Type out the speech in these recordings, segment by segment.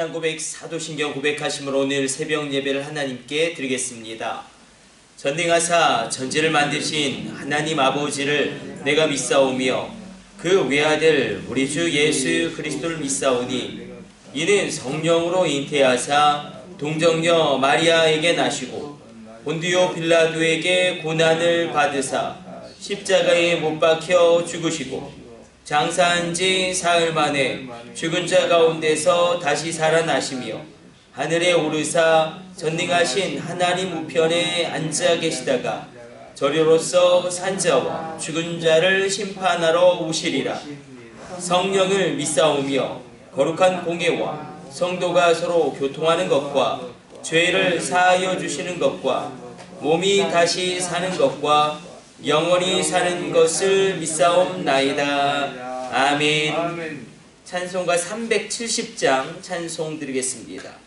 신앙 고백, 사도신경 고백하심으로 오늘 새벽 예배를 하나님께 드리겠습니다. 전능하사 전지를 만드신 하나님 아버지를 내가 믿사오며 그 외아들 우리 주 예수 그리스도를 믿사오니 이는 성령으로 잉태하사 동정녀 마리아에게 나시고 본디오 빌라도에게 고난을 받으사 십자가에 못 박혀 죽으시고 장사한 지 사흘 만에 죽은 자 가운데서 다시 살아나시며 하늘에 오르사 전능하신 하나님 우편에 앉아 계시다가 저리로서 산자와 죽은 자를 심판하러 오시리라. 성령을 믿사오며 거룩한 공예와 성도가 서로 교통하는 것과 죄를 사하여 주시는 것과 몸이 다시 사는 것과 영원히 사는 것을 믿사옵나이다. 아멘. 찬송가 370장 찬송 드리겠습니다.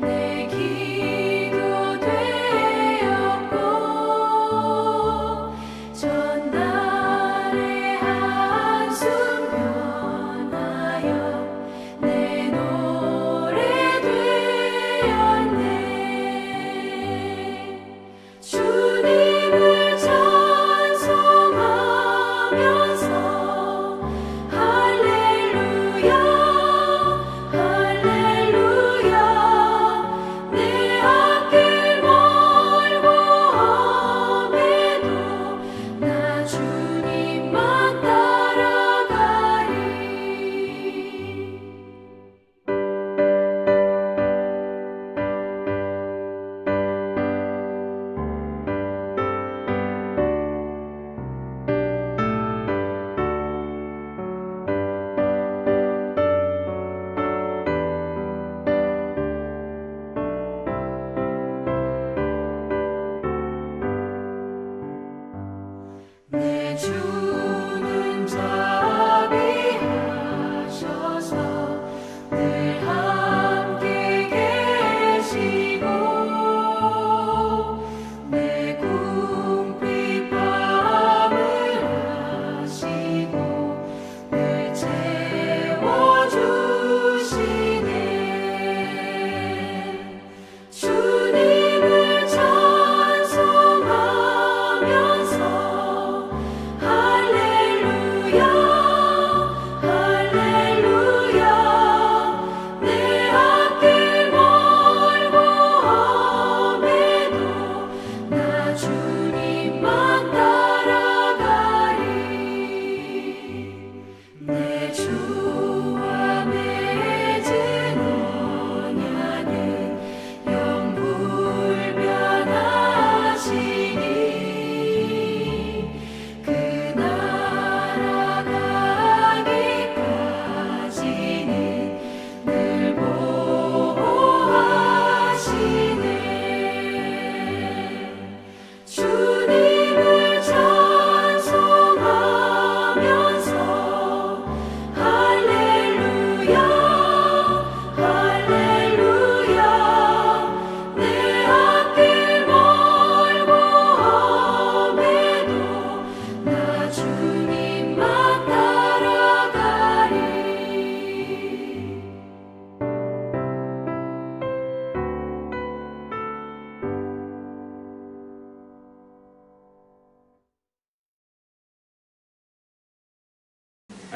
내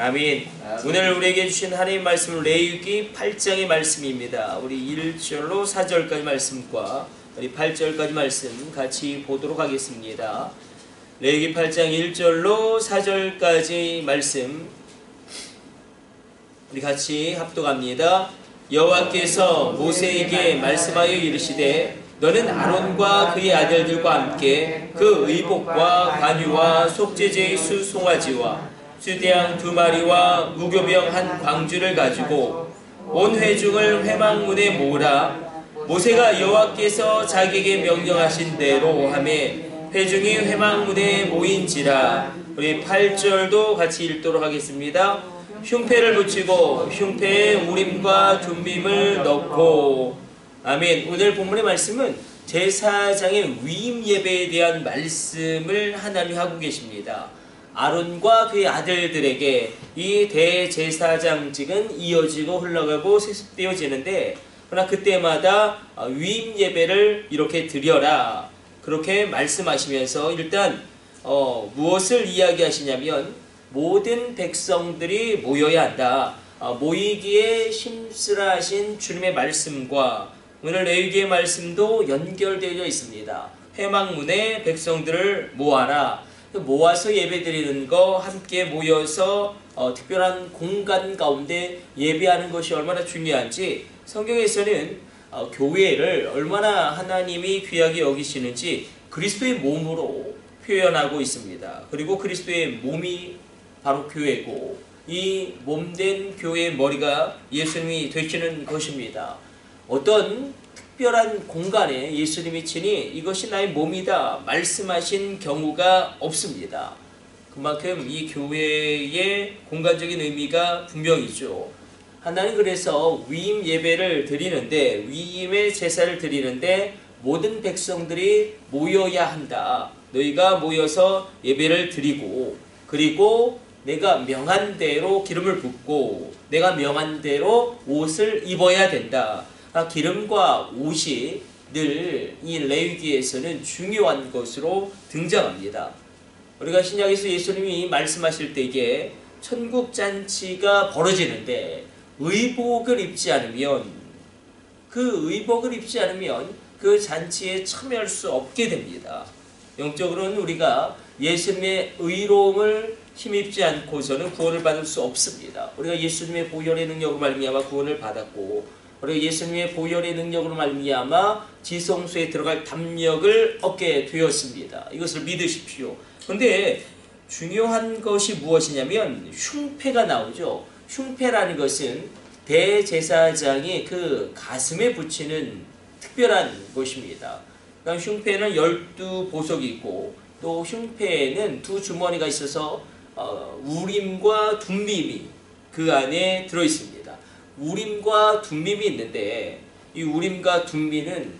아멘. 오늘 우리에게 주신 하나님 말씀은 레위기 8장의 말씀입니다. 우리 1절로 4절까지 말씀과 우리 8절까지 말씀 같이 보도록 하겠습니다. 레위기 8장 1절로 4절까지 말씀 우리 같이 합독합니다. 여호와께서 모세에게 말씀하여 이르시되 너는 아론과 그의 아들들과 함께 그 의복과 관유와 속죄제의 수 송아지와 수대양 2마리와 무교병 1광주를 가지고 온 회중을 회막문에 모으라. 모세가 여호와께서 자기에게 명령하신 대로 하매 회중이 회막문에 모인지라. 우리 8절도 같이 읽도록 하겠습니다. 흉패를 붙이고 흉패에 우림과 둠밈을 넣고. 아멘. 오늘 본문의 말씀은 제사장의 위임 예배에 대한 말씀을 하나님이 하고 계십니다. 아론과 그의 아들들에게 이 대제사장직은 이어지고 흘러가고 세습되어지는데, 그러나 그때마다 위임 예배를 이렇게 드려라 그렇게 말씀하시면서 일단 무엇을 이야기하시냐면 모든 백성들이 모여야 한다. 모이기에 심쓰라하신 주님의 말씀과 오늘 레위기의 말씀도 연결되어 있습니다. 회막문에 백성들을 모아라. 모아서 예배드리는 거, 함께 모여서 특별한 공간 가운데 예배하는 것이 얼마나 중요한지 성경에서는 교회를 얼마나 하나님이 귀하게 여기시는지 그리스도의 몸으로 표현하고 있습니다. 그리고 그리스도의 몸이 바로 교회고 이 몸된 교회의 머리가 예수님이 되시는 것입니다. 어떤 특별한 공간에 예수님이 친히 이것이 나의 몸이다 말씀하신 경우가 없습니다. 그만큼 이 교회의 공간적인 의미가 분명이죠. 하나님 그래서 위임 예배를 드리는데, 위임의 제사를 드리는데 모든 백성들이 모여야 한다. 너희가 모여서 예배를 드리고, 그리고 내가 명한 대로 기름을 붓고 내가 명한 대로 옷을 입어야 된다. 기름과 옷이 늘 이 레위기에서는 중요한 것으로 등장합니다. 우리가 신약에서 예수님이 말씀하실 때에 천국 잔치가 벌어지는데 의복을 입지 않으면 그 잔치에 참여할 수 없게 됩니다. 영적으로는 우리가 예수님의 의로움을 힘입지 않고서는 구원을 받을 수 없습니다. 우리가 예수님의 보혈의 능력으로 말미암아 구원을 받았고, 우리가 예수님의 보혈의 능력으로 말미암아 지성소에 들어갈 담력을 얻게 되었습니다. 이것을 믿으십시오. 그런데 중요한 것이 무엇이냐면 흉패가 나오죠. 흉패라는 것은 대제사장이 그 가슴에 붙이는 특별한 것입니다. 그러니까 흉패는 12보석이 있고 또 흉패에는 2주머니가 있어서 우림과 둠밈이 그 안에 들어있습니다. 우림과 둠밈이 있는데 이 우림과 둠밈은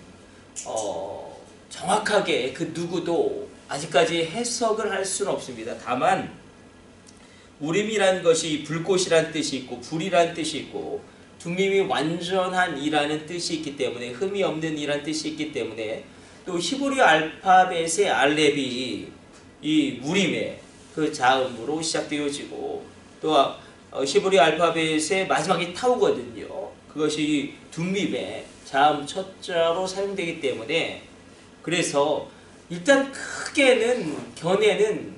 정확하게 그 누구도 아직까지 해석을 할 수는 없습니다. 다만 우림이라는 것이 불꽃이라는 뜻이 있고 불이라는 뜻이 있고 둠밈이 완전한 이라는 뜻이 있기 때문에, 흠이 없는 이라는 뜻이 있기 때문에, 또 히브리 알파벳의 알렙이 이 우림의 그 자음으로 시작되어지고 또 히브리 알파벳의 마지막이 타우거든요. 그것이 둠밈의 자음 첫 자로 사용되기 때문에, 그래서 일단 크게는 견해는,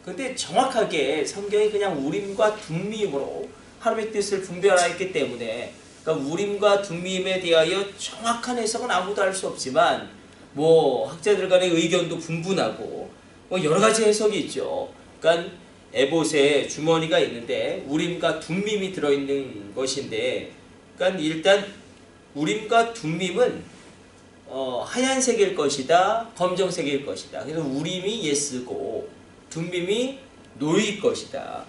근데 정확하게 성경이 그냥 우림과 둠밈으로 하나님의 뜻을 분별하였기 때문에, 그러니까 우림과 둠밈에 대하여 정확한 해석은 아무도 할 수 없지만 학자들 간의 의견도 분분하고 여러 가지 해석이 있죠. 그러니까 에봇에 주머니가 있는데 우림과 둠밈이 들어있는 것인데, 그러니까 일단 우림과 둠밈은 하얀색일 것이다, 검정색일 것이다. 그래서 우림이 예스고 둠밈이 노일 것이다.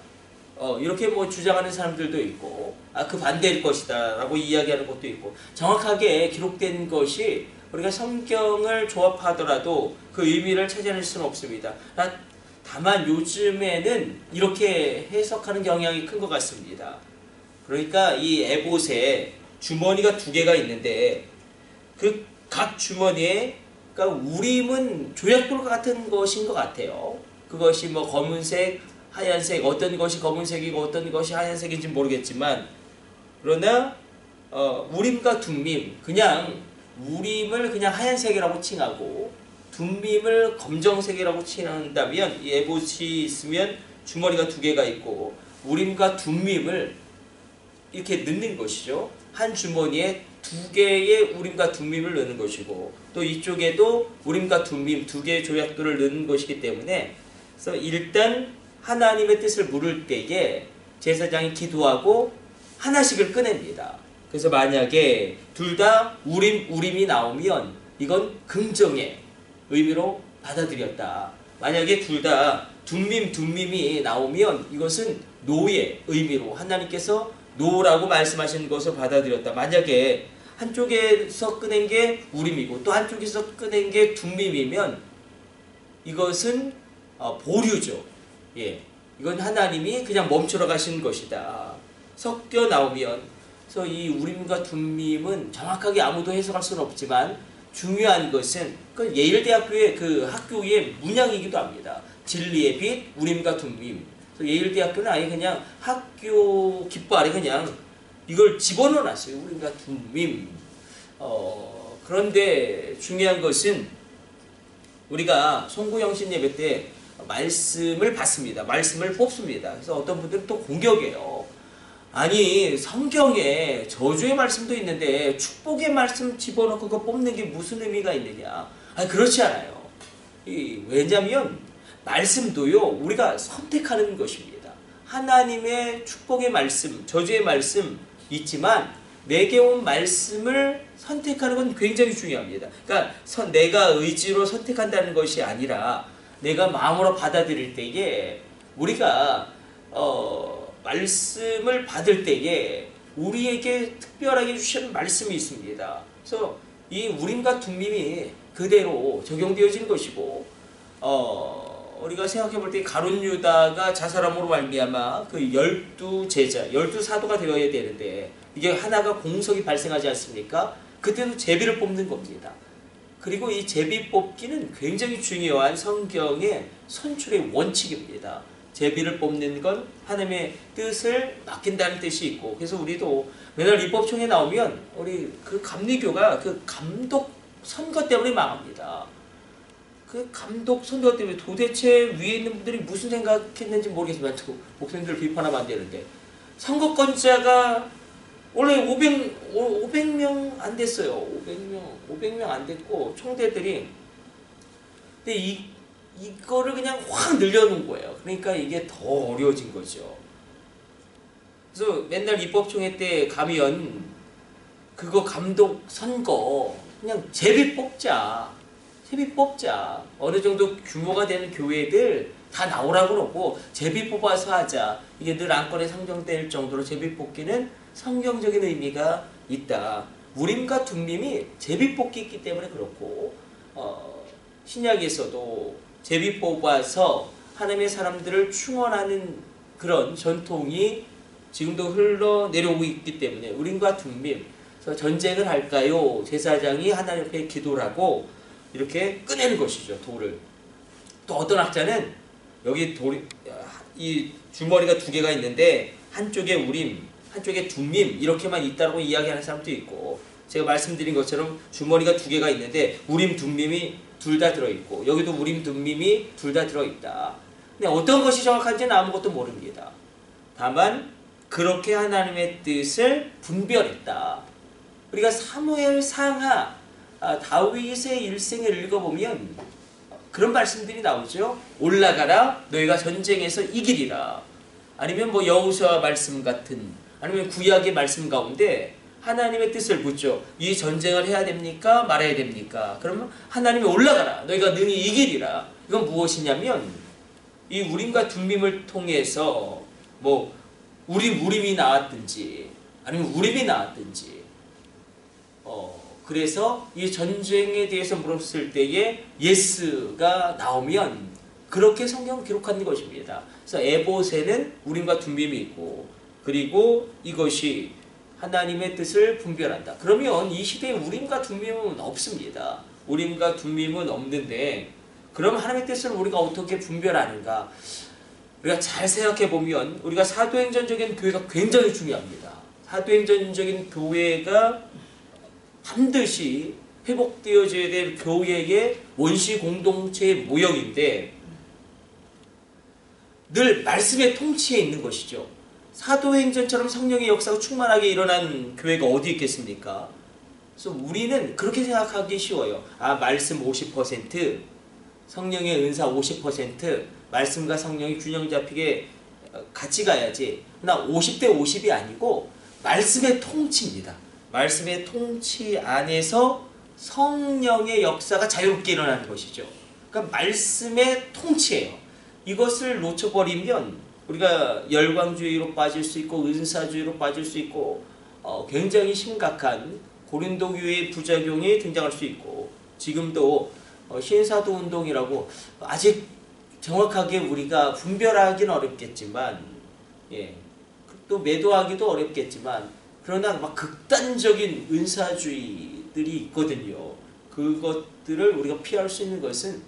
이렇게 주장하는 사람들도 있고, 그 반대일 것이다 라고 이야기하는 것도 있고, 정확하게 기록된 것이 우리가 성경을 조합하더라도 그 의미를 찾아낼 수는 없습니다. 다만 요즘에는 이렇게 해석하는 경향이 큰 것 같습니다. 그러니까 이 에봇에 주머니가 2개가 있는데 그 각 주머니에, 그러니까 우림은 조약돌 같은 것인 것 같아요. 그것이 검은색, 하얀색, 어떤 것이 검은색이고 어떤 것이 하얀색인지 모르겠지만, 그러나 우림과 둠밈, 그냥 우림을 그냥 하얀색이라고 칭하고 둠밈을 검정색이라고 칭한다면, 이 에봇이 있으면 주머니가 두 개가 있고 우림과 둠밈을 이렇게 넣는 것이죠. 한 주머니에 두 개의 우림과 둠밈을 넣는 것이고, 또 이쪽에도 우림과 둠밈 두 개의 조약들을 넣는 것이기 때문에, 그래서 일단 하나님의 뜻을 물을 때에 제사장이 기도하고 하나씩을 꺼냅니다. 그래서 만약에 둘 다 우림이 나오면 이건 긍정의 의미로 받아들였다. 만약에 둘 다 둠밈이 나오면 이것은 노의 의미로 하나님께서 노라고 말씀하신 것을 받아들였다. 만약에 한쪽에서 꺼낸 게 우림이고 또 한쪽에서 꺼낸 게 둠밈이면 이것은 보류죠. 예, 이건 하나님이 그냥 멈추러 가신 것이다. 섞여 나오면, 그래서 이 우림과 둠밈은 정확하게 아무도 해석할 수는 없지만 중요한 것은 그 예일대학교의 그 학교의 문양이기도 합니다. 진리의 빛, 우림과 둠밈. 예일대학교는 아예 그냥 학교 깃발에 그냥 이걸 집어넣어놨어요. 우림과 둠밈. 그런데 중요한 것은 우리가 송구영신 예배 때 말씀을 받습니다. 말씀을 뽑습니다. 그래서 어떤 분들은 또 공격해요. 아니, 성경에 저주의 말씀도 있는데 축복의 말씀 집어넣고 그거 뽑는 게 무슨 의미가 있느냐. 아니, 그렇지 않아요. 왜냐하면 말씀도요, 우리가 선택하는 것입니다. 하나님의 축복의 말씀, 저주의 말씀 있지만 내게 온 말씀을 선택하는 건 굉장히 중요합니다. 그러니까 내가 의지로 선택한다는 것이 아니라 내가 마음으로 받아들일 때에 우리가 말씀을 받을 때에 우리에게 특별하게 주시는 말씀이 있습니다. 그래서 이 우림과 둠밈이 그대로 적용되어진 것이고, 우리가 생각해 볼 때 가룟 유다가 자살함으로 말미암아 그 12제자, 12사도가 되어야 되는데 이게 하나가 공석이 발생하지 않습니까? 그때도 제비를 뽑는 겁니다. 그리고 이 제비 뽑기는 굉장히 중요한 성경의 선출의 원칙입니다. 제비를 뽑는 건 하나님의 뜻을 맡긴다는 뜻이 있고, 그래서 우리도 맨날 입법총회 나오면 우리 그 감리교가 그 감독 선거 때문에 망합니다. 그 감독 선거 때문에 도대체 위에 있는 분들이 무슨 생각했는지 모르겠지만 목사님들 비판하면 안 되는데, 선거권자가 원래 500명 안 됐어요. 500명 안 됐고 총대들이, 근데 이거를 그냥 확 늘려놓은 거예요. 그러니까 이게 더 어려워진 거죠. 그래서 맨날 입법총회 때 가면 그거 감독 선거 그냥 제비 뽑자. 어느 정도 규모가 되는 교회들 다 나오라고 그러고 제비 뽑아서 하자. 이게 늘 안건에 상정될 정도로 제비 뽑기는 성경적인 의미가 있다. 우림과 둠밈이 제비 뽑기 있기 때문에 그렇고, 신약에서도 제비 뽑아서 하나님의 사람들을 충원하는 그런 전통이 지금도 흘러내려오고 있기 때문에 우림과 둠밈, 그래서 전쟁을 할까요? 제사장이 하나님 앞에 기도를 하고 이렇게 꺼내는 것이죠, 돌을. 또 어떤 학자는 여기 이 주머니가 두 개가 있는데 한쪽에 우림, 한쪽에 둠밈 이렇게만 있다고 이야기하는 사람도 있고, 제가 말씀드린 것처럼 주머니가 두 개가 있는데 우림, 둠밈이 둘 다 들어있고 여기도 우림, 둠밈이 둘 다 들어있다. 근데 어떤 것이 정확한지는 아무것도 모릅니다. 다만 그렇게 하나님의 뜻을 분별했다. 우리가 사무엘 상하 다윗의 일생을 읽어보면 그런 말씀들이 나오죠. 올라가라, 너희가 전쟁에서 이기리라. 아니면 뭐 여호수아 말씀 같은, 아니면 구약의 말씀 가운데 하나님의 뜻을 묻죠. 이 전쟁을 해야 됩니까? 말아야 됩니까? 그러면 하나님이 올라가라, 너희가 능히 이기리라. 이건 무엇이냐면 이 우림과 둠밈을 통해서 뭐 우림이 나왔든지 아니면 우림이 나왔든지, 그래서 이 전쟁에 대해서 물었을 때에 예스가 나오면 그렇게 성경을 기록하는 것입니다. 그래서 에봇에는 우림과 둠밈이 있고, 그리고 이것이 하나님의 뜻을 분별한다. 그러면 이 시대에 우림과 둠밈은 없습니다. 우림과 둠밈은 없는데, 그럼 하나님의 뜻을 우리가 어떻게 분별하는가? 우리가 잘 생각해 보면 우리가 사도행전적인 교회가 굉장히 중요합니다. 사도행전적인 교회가 반드시 회복되어져야 될 교회의 원시 공동체의 모형인데 늘 말씀의 통치에 있는 것이죠. 사도행전처럼 성령의 역사가 충만하게 일어난 교회가 어디 있겠습니까? 그래서 우리는 그렇게 생각하기 쉬워요. 아, 말씀 50%, 성령의 은사 50%, 말씀과 성령이 균형 잡히게 같이 가야지. 그러나 50대 50이 아니고 말씀의 통치입니다. 말씀의 통치 안에서 성령의 역사가 자유롭게 일어나는 것이죠. 그러니까 말씀의 통치예요. 이것을 놓쳐버리면 우리가 열광주의로 빠질 수 있고 은사주의로 빠질 수 있고 굉장히 심각한 고린도 교회의 부작용이 등장할 수 있고, 지금도 신사도 운동이라고 아직 정확하게 우리가 분별하기는 어렵겠지만, 예, 또 매도하기도 어렵겠지만, 그러나 막 극단적인 은사주의들이 있거든요. 그것들을 우리가 피할 수 있는 것은,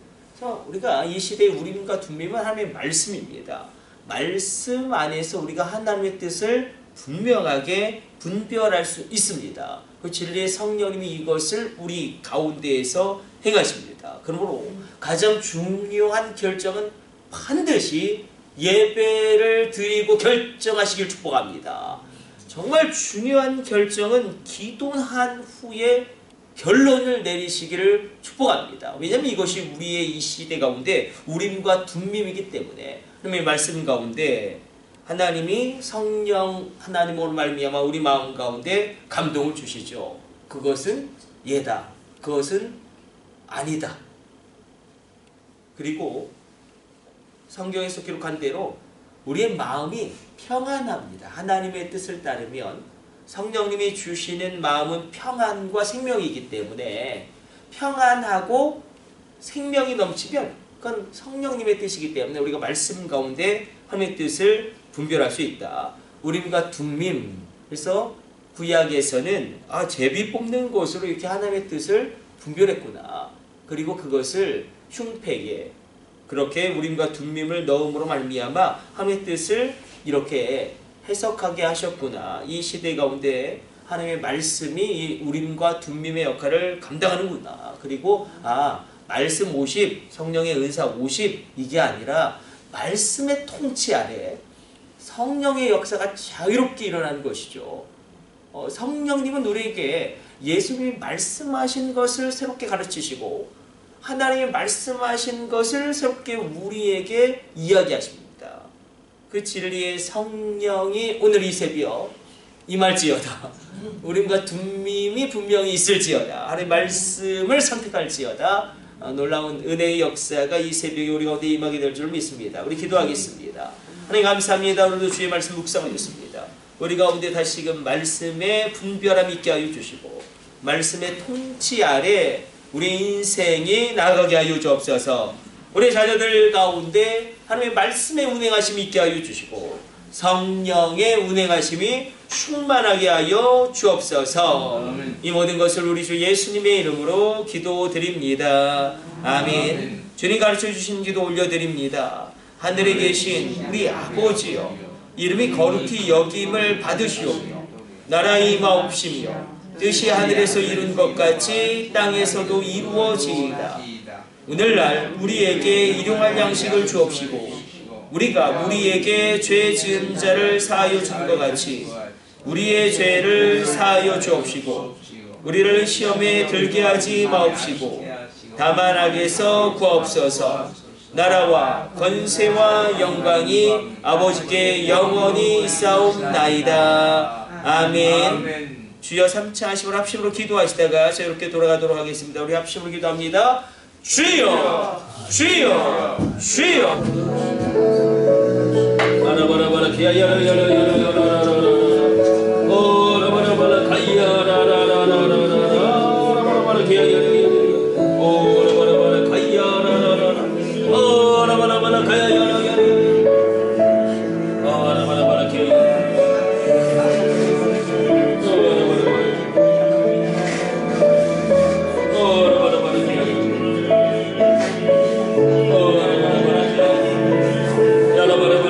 우리가 이 시대의 우림과 둠밈은 하나님의 말씀입니다. 말씀 안에서 우리가 하나님의 뜻을 분명하게 분별할 수 있습니다. 그 진리의 성령님이 이것을 우리 가운데에서 행하십니다. 그러므로 가장 중요한 결정은 반드시 예배를 드리고 결정하시길 축복합니다. 정말 중요한 결정은 기도한 후에 결론을 내리시기를 축복합니다. 왜냐하면 이것이 우리의 이 시대 가운데 우림과 둠밈이기 때문에, 하나님의 말씀 가운데 하나님이 성령 하나님으로 말미암아 우리 마음 가운데 감동을 주시죠. 그것은 예다, 그것은 아니다. 그리고 성경에서 기록한 대로 우리의 마음이 평안합니다. 하나님의 뜻을 따르면 성령님이 주시는 마음은 평안과 생명이기 때문에, 평안하고 생명이 넘치면 그건 성령님의 뜻이기 때문에 우리가 말씀 가운데 하나님의 뜻을 분별할 수 있다. 우림과 둠밈. 그래서 구약에서는 제비 뽑는 것으로 이렇게 하나님의 뜻을 분별했구나. 그리고 그것을 흉패에 그렇게 우림과 둠밈을 넣음으로 말미암아 하나님의 뜻을 이렇게 해석하게 하셨구나. 이 시대 가운데 하나님의 말씀이 이 우림과 둠밈의 역할을 감당하는구나. 그리고 말씀 50, 성령의 은사 50, 이게 아니라 말씀의 통치 아래 성령의 역사가 자유롭게 일어나는 것이죠. 성령님은 우리에게 예수님이 말씀하신 것을 새롭게 가르치시고 하나님이 말씀하신 것을 새롭게 우리에게 이야기하십니다. 그 진리의 성령이 오늘 이 새벽 임할지어다. 우림과 둠밈이 분명히 있을지어다. 하나님의 말씀을 선택할지어다. 놀라운 은혜의 역사가 이 새벽에 우리 가운데 임하게 될 줄 믿습니다. 우리 기도하겠습니다. 하나님 감사합니다. 오늘도 주의 말씀 묵상하였습니다. 우리 가운데 다시금 말씀의 분별함 있게 하여 주시고 말씀의 통치 아래 우리 인생이 나아가게 하여 주옵소서. 우리 자녀들 가운데 하나님의 말씀의 운행하심이 있게 하여 주시고 성령의 운행하심이 충만하게 하여 주옵소서. 이 모든 것을 우리 주 예수님의 이름으로 기도드립니다. 아멘. 주님 가르쳐 주신 기도 올려드립니다. 하늘에 계신 우리 아버지여, 이름이 거룩히 여김을 받으시오며 나라의 임하옵시며 뜻이 하늘에서 이룬 것 같이 땅에서도 이루어지이다. 오늘날 우리에게 일용할 양식을 주옵시고 우리가 우리에게 죄 지은 자를 사하여 준 것 같이 우리의 죄를 사하여 주옵시고 우리를 시험에 들게 하지 마옵시고 다만 악에서 구하옵소서. 나라와 권세와 영광이 아버지께 영원히 있사옵나이다. 아멘. 주여 3차 하심으로 합심으로 기도하시다가 자유롭게 돌아가도록 하겠습니다. 우리 합심으로 기도합니다. 주여 주여 주여. 바라바라바라 기야야라야라야라야라라라 오라바라바라 가야라라라라라라 오라바라바라 기야야라야라라 오라바라바라 가야라라라라 오라바라바라 가야야라야라라 오라바라바라 기야야라라 오라바라바라 기야야라라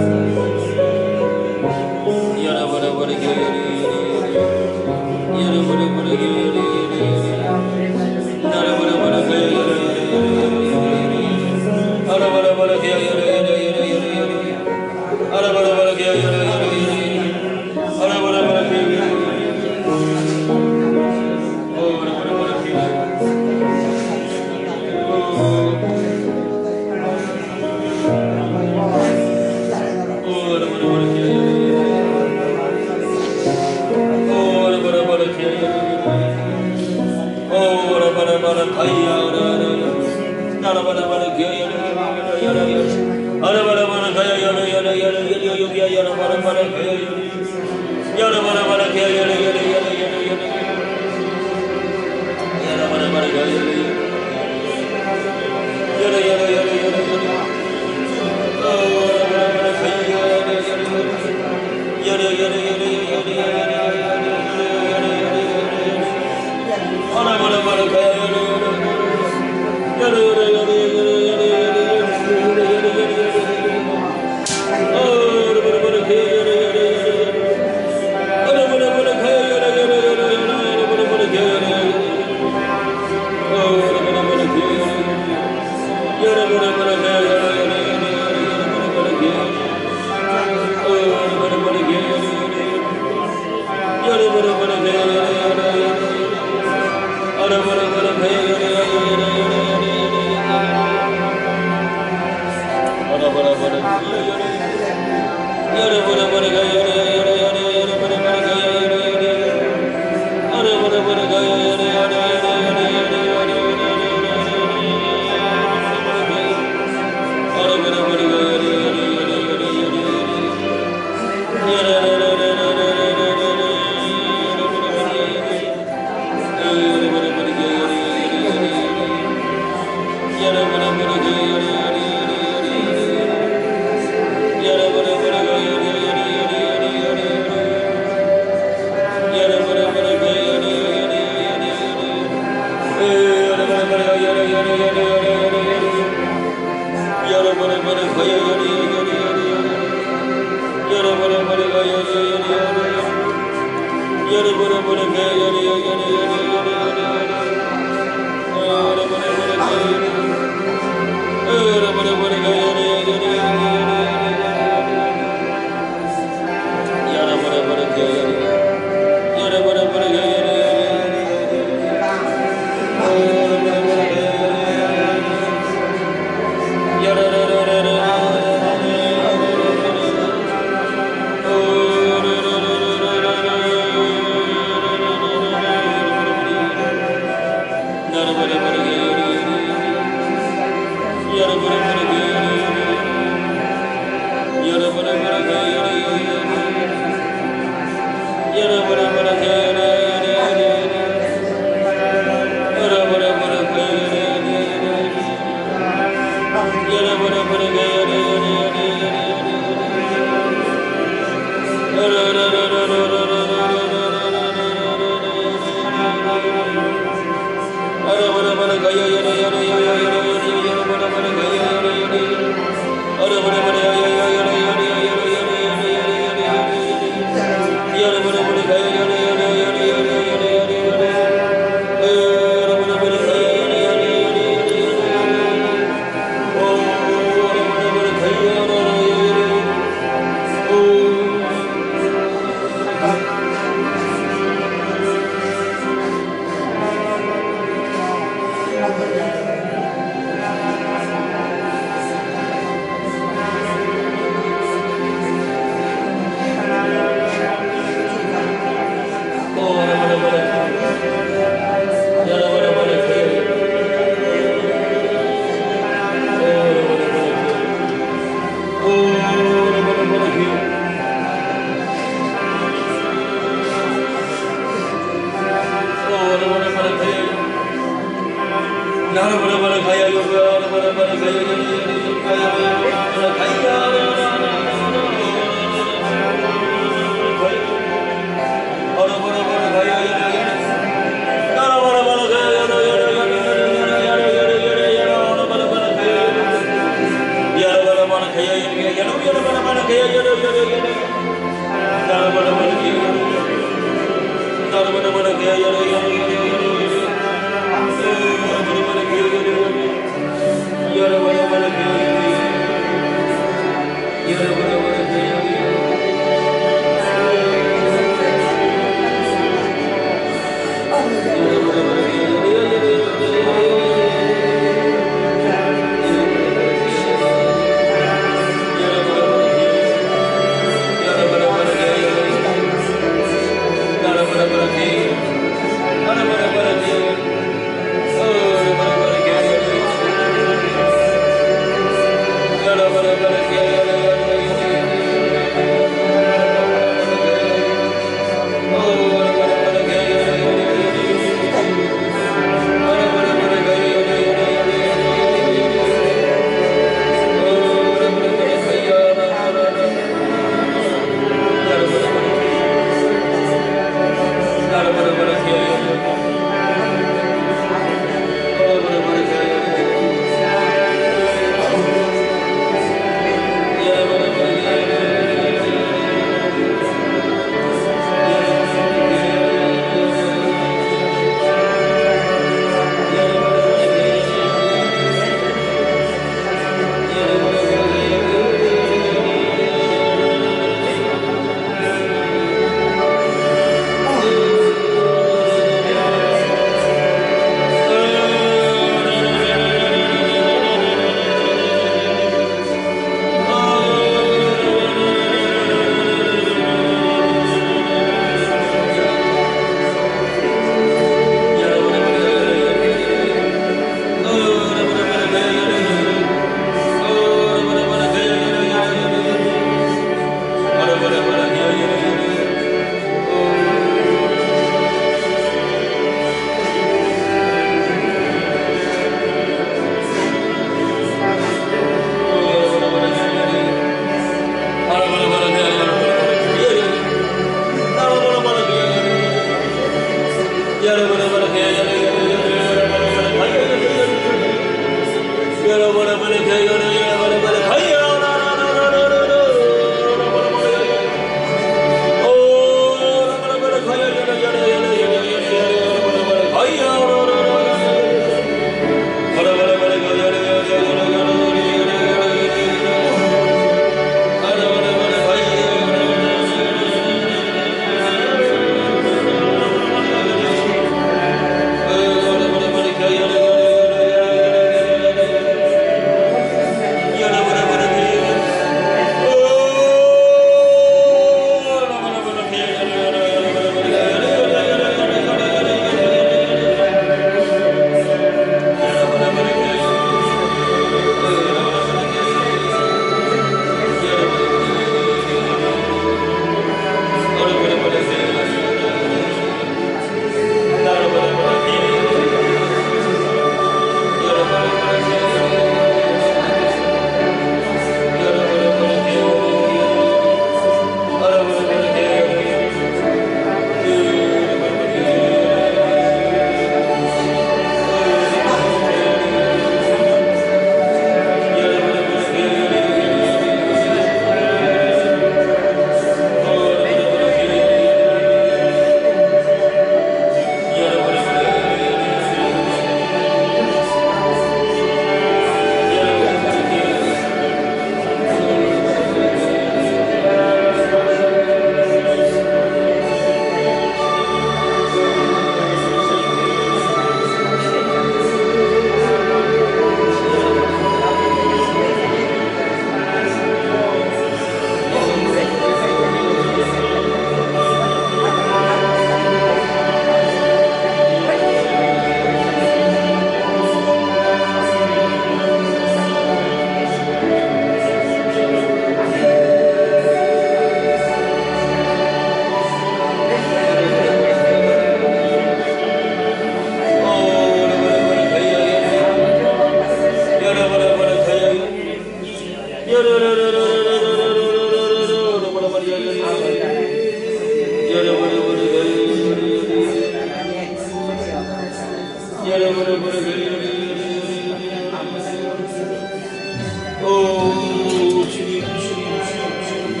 주님, 주님, 주님, 주님.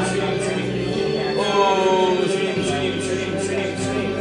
주님, 주님. 주님, 주님, 주님, 주님, 주님.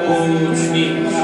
주님